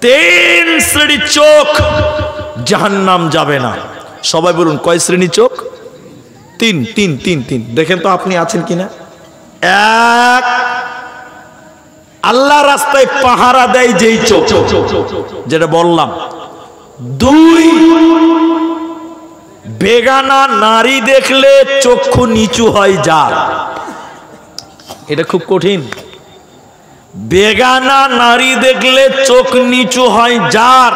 তিন শ্রেণীর চোখ জাহান্নাম যাবে না। সবাই বলুন কয় শ্রেণীর চোখ? তিন তিন তিন তিন। দেখেন তো আপনি আছেন কিনা। এক, আল্লাহ রাস্তায় পাহারা দেয় যেই চোখ, যেটা বললাম। দুই, বেগানা নারী দেখলে চক্ষু নিচু হয় যার। এটা খুব কঠিন। বেগানা নারী দেখলে চোখ নিচু হয় যার,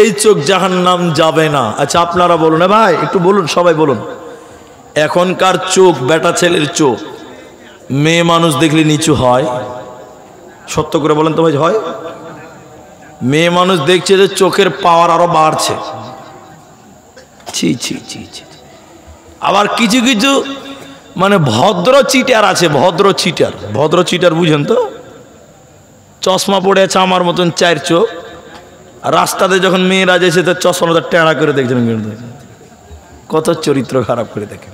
এই চোখ জাহান্নাম যাবে না। আচ্ছা আপনারা বলুন, ভাই একটু বলুন, সবাই বলুন, এখনকার চোখ, বেটা ছেলের চোখ মেয়ে মানুষ দেখলে নিচু হয়? সত্য করে বলেন তো ভাই, হয়? মেয়ে মানুষ দেখছে যে চোখের পাওয়ার আরো বাড়ছে। ছি ছি ছি ছি। আবার কিছু কিছু মানে ভদ্র চিটার আছে, ভদ্র চিটার। ভদ্র চিটার বুঝেন তো? চশমা পড়ে আছে আমার মতন চার চোখ, রাস্তাতে যখন মেয়েরা যেছে তো চশমাটা টেঁড়া করে দেখছেন, কত চরিত্র খারাপ করে দেখেন।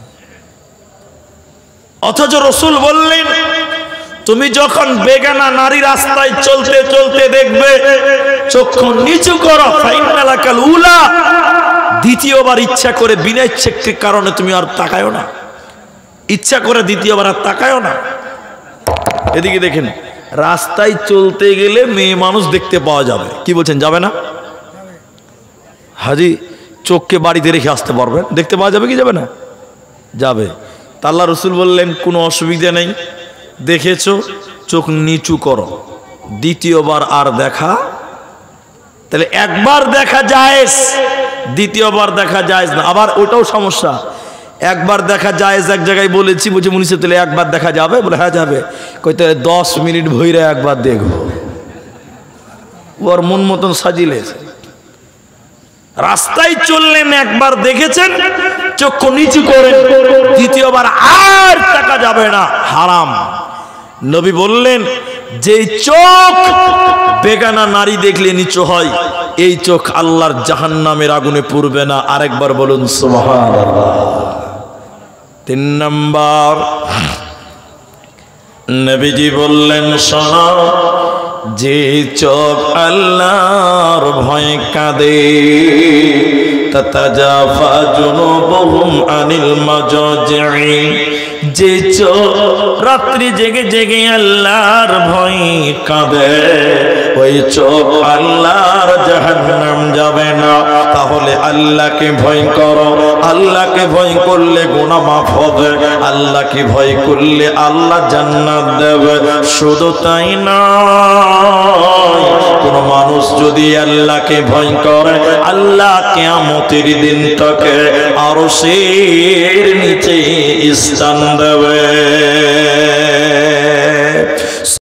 অথচ রসুল বললেন, তুমি যখন বেগানা নারী রাস্তায় চলতে চলতে দেখবে চক্ষু নিচু করো, ফাইনালাকাল উলা, দ্বিতীয়বার ইচ্ছা করে বিনা ইচ্ছার কারণে তুমি আর তাকায়ও না, ইচ্ছা করে দ্বিতীয়বার আর তাকায়ও না। এদিকে দেখেন, রাস্তায় চলতে গেলে মেয়ে মানুষ দেখতে পাওয়া যাবে, কি বলছেন, যাবে না? হাজি চোখকে বাড়িতে রেখে আসতে পারবেন, দেখতে পাওয়া যাবে কি যাবে না? যাবে। তা আল্লাহ রসুল বললেন কোনো অসুবিধা নেই, দেখেছো চোখ নিচু করো, দ্বিতীয়বার আর দেখা। তাহলে একবার দেখা জায়েজ, দ্বিতীয়বার দেখা জায়েজ না। আবার ওটাও সমস্যা, একবার দেখা জায়েজ এক জায়গায় বলেছি, বলছে মুনিশে তাহলে একবার দেখা যাবে? বলে হ্যাঁ যাবে। কই তাহলে 10 মিনিট ভইরে একবার দেখবো। ওর মন মতন সাজিলেছে। রাস্তায় চললেন, একবার দেখেছেন, চক্ষু নিচু করে, দ্বিতীয়বার আর তাকা যাবে না, হারাম। নবী বললেন, যে চোখ বেগানা নারী দেখলে নিচু হয়, এই চোখ আল্লাহর জাহান্নামের আগুনে পুড়বে না। আরেকবার বলুন সুবহানাল্লাহ। 3 নাম্বার, নবীজি বললেন, শোনো, যে চোখ আল্লাহর ভয় কাঁদে, তাতাজাফা জুনুবুহুম আনিল মাজাজি'i, যে চোখ রাত্রি জেগে জেগে আল্লাহর ভয় কাঁদে, ওই চোখ আল্লাহর জাহান্নাম যাবে না। তাহলে আল্লাহকে ভয় করো, আল্লাহকে ভয় করলে গুনাহ মাফ হবে, আল্লাহকে ভয় করলে আল্লাহ জান্নাত দেবে। শুধু তাই না, কোন মানুষ যদি আল্লাহকে ভয় করে, আল্লাহ কিয়ামতের দিন তাকে আরশের নিচে স্থান দেবে।